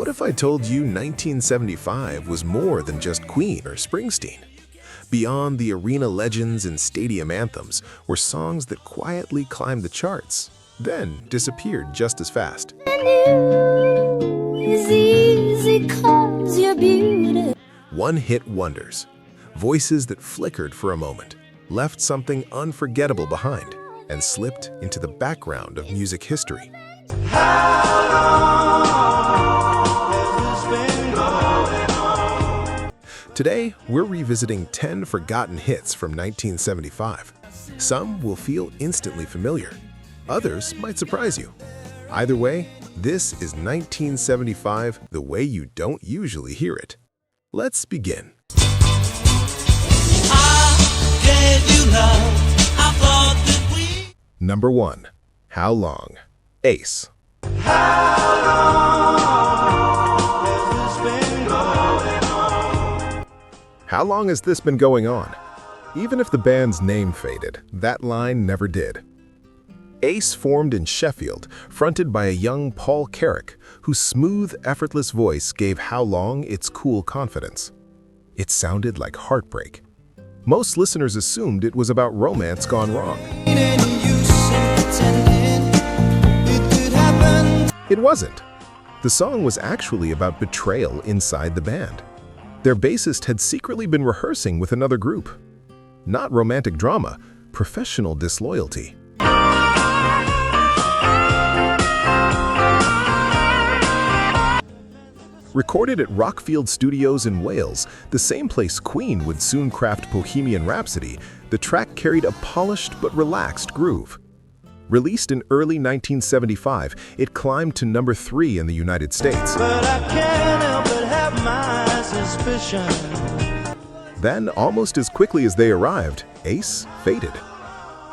What if I told you 1975 was more than just Queen or Springsteen? Beyond the arena legends and stadium anthems were songs that quietly climbed the charts, then disappeared just as fast. One-hit wonders, voices that flickered for a moment, left something unforgettable behind, and slipped into the background of music history. Today, we're revisiting 10 forgotten hits from 1975. Some will feel instantly familiar. Others might surprise you. Either way, this is 1975 the way you don't usually hear it. Let's begin. Number 1. How Long? Ace. How long has this been going on? Even if the band's name faded, that line never did. Ace formed in Sheffield, fronted by a young Paul Carrack, whose smooth, effortless voice gave How Long its cool confidence. It sounded like heartbreak. Most listeners assumed it was about romance gone wrong. It wasn't. The song was actually about betrayal inside the band. Their bassist had secretly been rehearsing with another group. Not romantic drama, professional disloyalty. Recorded at Rockfield Studios in Wales, the same place Queen would soon craft Bohemian Rhapsody, the track carried a polished but relaxed groove. Released in early 1975, it climbed to number 3 in the United States. But I can't help but have my suspicion. Then, almost as quickly as they arrived, Ace faded.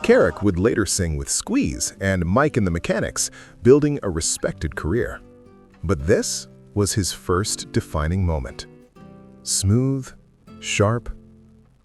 Carrack would later sing with Squeeze and Mike and the Mechanics, building a respected career. But this was his first defining moment. Smooth, sharp,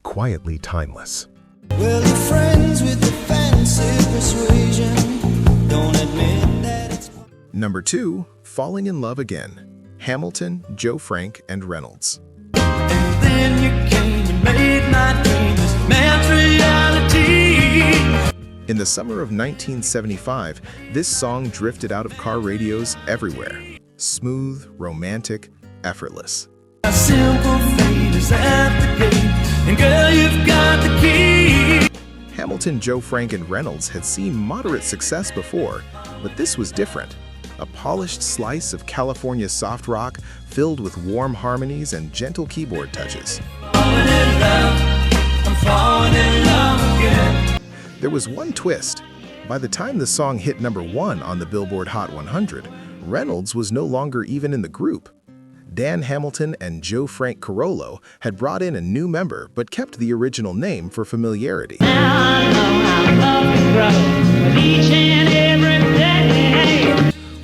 quietly timeless. Well, you're friends with the fancy persuasion. Don't admit that it's... Number 2, Falling in Love Again. Hamilton, Joe Frank, and Reynolds. And then you came and made my dream this man's reality. In the summer of 1975, this song drifted out of car radios everywhere. Smooth, romantic, effortless. A simple fate is at the gate, and girl, you've got the key. Hamilton, Joe Frank, and Reynolds had seen moderate success before, but this was different. A polished slice of California soft rock filled with warm harmonies and gentle keyboard touches. Falling in love, I'm falling in love again. There was one twist. By the time the song hit number 1 on the Billboard Hot 100, Reynolds was no longer even in the group. Dan Hamilton and Joe Frank Carollo had brought in a new member but kept the original name for familiarity. Now I know how love can grow with each and every day.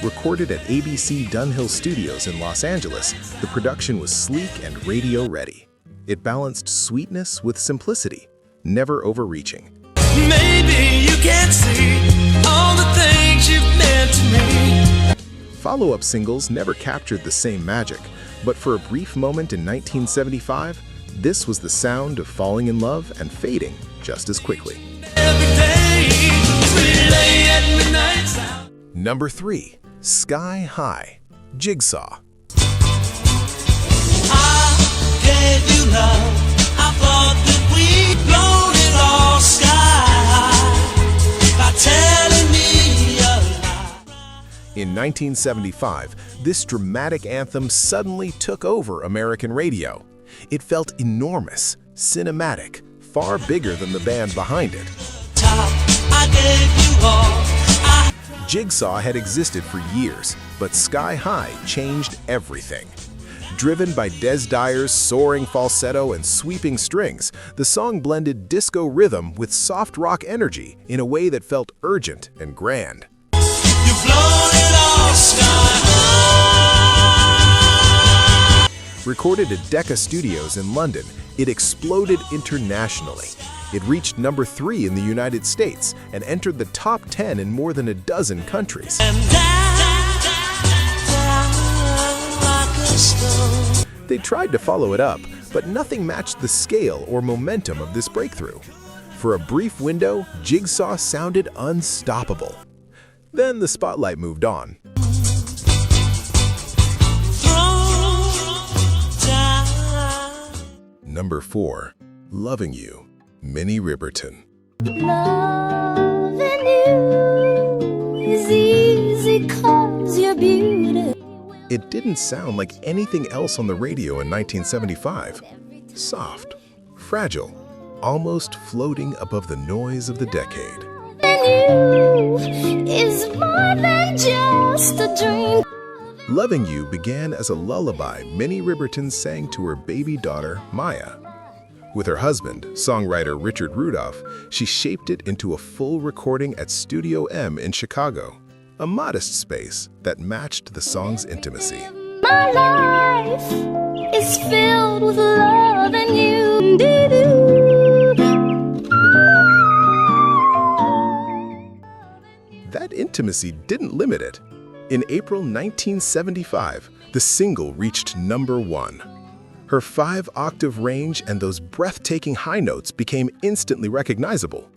Recorded at ABC Dunhill Studios in Los Angeles, the production was sleek and radio ready. It balanced sweetness with simplicity, never overreaching. Maybe you can't see all the things you've meant to me. Follow-up singles never captured the same magic, but for a brief moment in 1975, this was the sound of falling in love and fading just as quickly. Every day, we lay at midnight sound. Number 3, Sky High, Jigsaw. I gave you love. I thought that we'd blown it all sky high by telling me a lie. In 1975, this dramatic anthem suddenly took over American radio. It felt enormous, cinematic, far bigger than the band behind it. I gave you all. Jigsaw had existed for years, but Sky High changed everything. Driven by Des Dyer's soaring falsetto and sweeping strings, the song blended disco rhythm with soft rock energy in a way that felt urgent and grand. You've blown it all sky high. Recorded at Decca Studios in London, it exploded internationally. It reached number 3 in the United States and entered the top 10 in more than a dozen countries. And milestone. They tried to follow it up, but nothing matched the scale or momentum of this breakthrough. For a brief window, Jigsaw sounded unstoppable. Then the spotlight moved on. Number 4. Loving You, Minnie Riperton. Loving you is easy 'cause you're beautiful. It didn't sound like anything else on the radio in 1975. Soft, fragile, almost floating above the noise of the decade. Loving you is more than just a dream. Loving You began as a lullaby Minnie Riperton sang to her baby daughter, Maya. With her husband, songwriter Richard Rudolph, she shaped it into a full recording at Studio M in Chicago, a modest space that matched the song's intimacy. My life is filled with love and you. That intimacy didn't limit it. In April 1975, the single reached number 1. Her 5-octave range and those breathtaking high notes became instantly recognizable.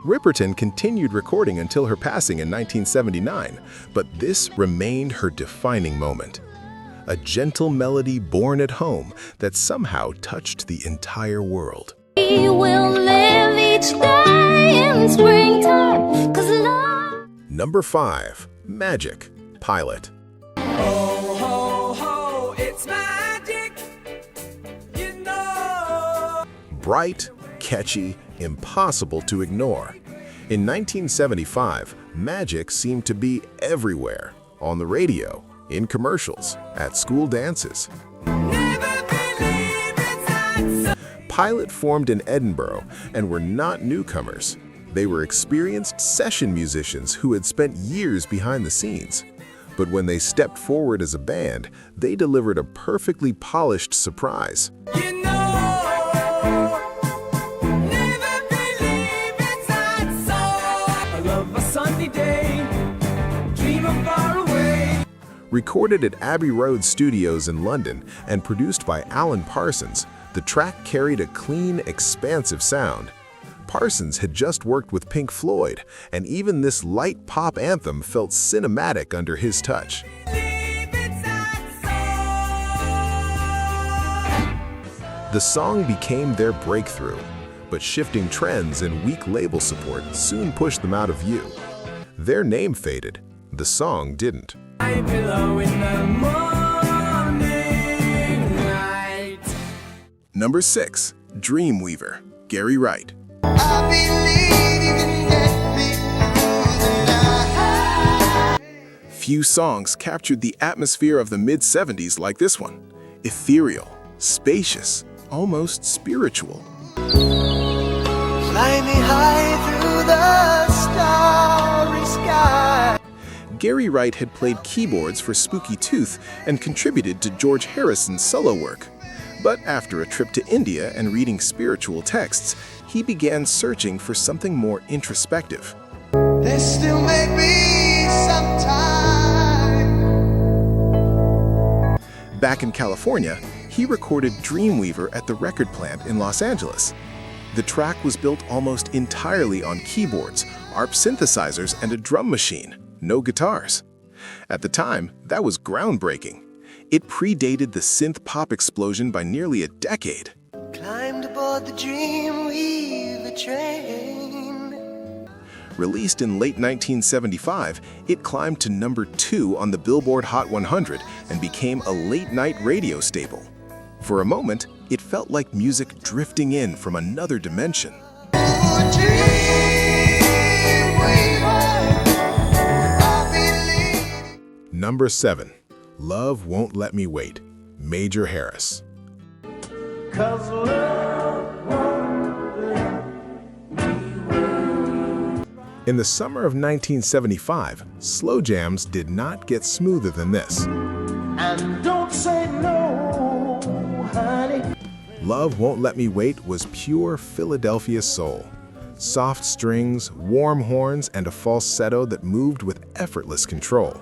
Riperton continued recording until her passing in 1979, but this remained her defining moment. A gentle melody born at home that somehow touched the entire world. We will live each day in springtime 'cause love. Number 5. Magic, Pilot. Ho, ho, ho, it's magic, you know. Bright, catchy, impossible to ignore. In 1975, Magic seemed to be everywhere, on the radio, in commercials, at school dances. Never believe it's not so. Pilot formed in Edinburgh and were not newcomers. They were experienced session musicians who had spent years behind the scenes. But when they stepped forward as a band, they delivered a perfectly polished surprise. You know, never believe it's not so. I love a sunny day, dream of far away. Recorded at Abbey Road Studios in London and produced by Alan Parsons, the track carried a clean, expansive sound. Parsons had just worked with Pink Floyd, and even this light pop anthem felt cinematic under his touch. Believe it's not so. The song became their breakthrough, but shifting trends and weak label support soon pushed them out of view. Their name faded, the song didn't. I belong in the morning light. Number 6. Dreamweaver, Gary Wright. I believe you can get me through the night. Few songs captured the atmosphere of the mid-70s like this one. Ethereal, spacious, almost spiritual. Fly me high through the starry sky. Gary Wright had played keyboards for Spooky Tooth and contributed to George Harrison's solo work. But after a trip to India and reading spiritual texts, he began searching for something more introspective. They still make me sometime. Back in California, he recorded Dreamweaver at the record plant in Los Angeles. The track was built almost entirely on keyboards, ARP synthesizers, and a drum machine, no guitars. At the time, that was groundbreaking. It predated the synth pop explosion by nearly a decade. Climbed aboard the Dreamweaver train. Released in late 1975, it climbed to number 2 on the Billboard Hot 100 and became a late-night radio staple. For a moment, it felt like music drifting in from another dimension. Number 7. Love Won't Let Me Wait, Major Harris. In the summer of 1975, slow jams did not get smoother than this. And don't say no, honey. Love Won't Let Me Wait was pure Philadelphia soul. Soft strings, warm horns, and a falsetto that moved with effortless control.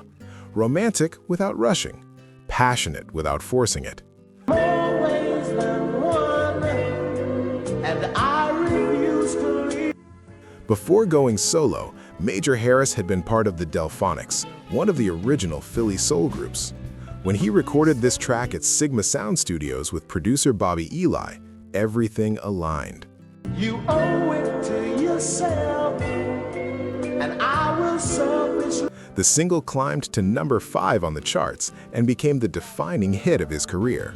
Romantic without rushing. Passionate without forcing it. More ways than one, and I refuse to leave. Before going solo, Major Harris had been part of the Delphonics, one of the original Philly soul groups. When he recorded this track at Sigma Sound Studios with producer Bobby Eli, everything aligned. You owe it to yourself, and I will service you. The single climbed to number 5 on the charts and became the defining hit of his career.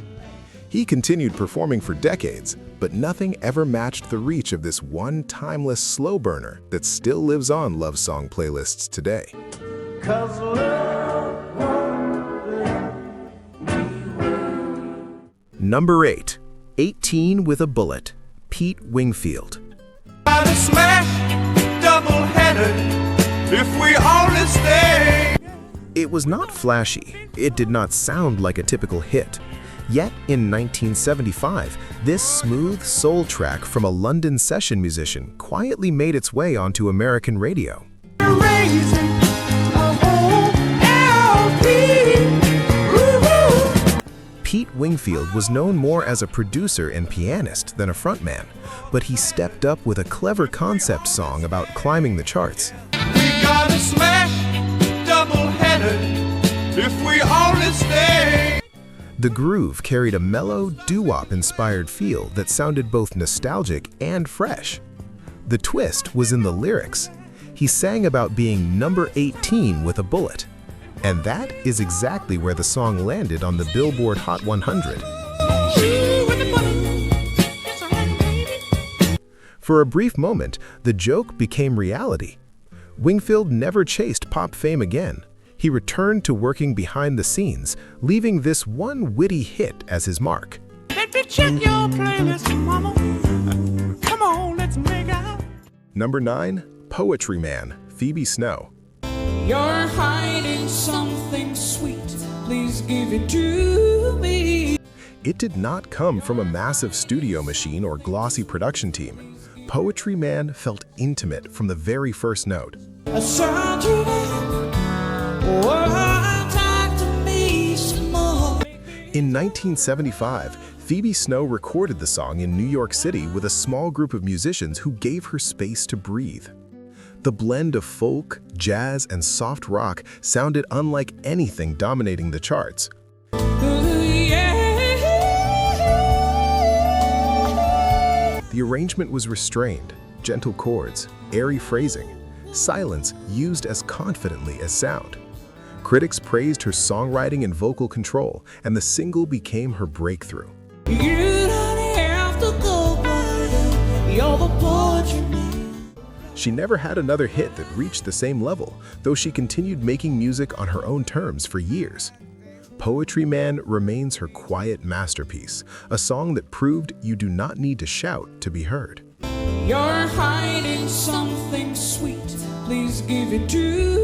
He continued performing for decades, but nothing ever matched the reach of this one timeless slow burner that still lives on love song playlists today. 'Cause love won't let Number 8, 18 with a Bullet, Pete Wingfield. me smash double-headed if we only stay. It was not flashy, it did not sound like a typical hit. Yet in 1975, this smooth soul track from a London session musician quietly made its way onto American radio. Raising a whole LP. Woo-hoo. Pete Wingfield was known more as a producer and pianist than a frontman, but he stepped up with a clever concept song about climbing the charts. We gotta smash double-headed if we only stay. The groove carried a mellow, doo-wop-inspired feel that sounded both nostalgic and fresh. The twist was in the lyrics. He sang about being number 18 with a bullet. And that is exactly where the song landed on the Billboard Hot 100. For a brief moment, the joke became reality. Wingfield never chased pop fame again. He returned to working behind the scenes, leaving this one witty hit as his mark. Let me check your playlist, mama. Come on, let's make out. Number 9, Poetry Man, Phoebe Snow. You're hiding something sweet, please give it to me. It did not come from a massive studio machine or glossy production team. Poetry Man felt intimate from the very first note. I saw you now. Oh, talk to me some more. In 1975, Phoebe Snow recorded the song in New York City with a small group of musicians who gave her space to breathe. The blend of folk, jazz, and soft rock sounded unlike anything dominating the charts. The arrangement was restrained, gentle chords, airy phrasing, silence used as confidently as sound. Critics praised her songwriting and vocal control, and the single became her breakthrough. You don't have to go, boy. You're the poetry man. She never had another hit that reached the same level, though she continued making music on her own terms for years. Poetry Man remains her quiet masterpiece, a song that proved you do not need to shout to be heard. You're hiding something sweet, please give it to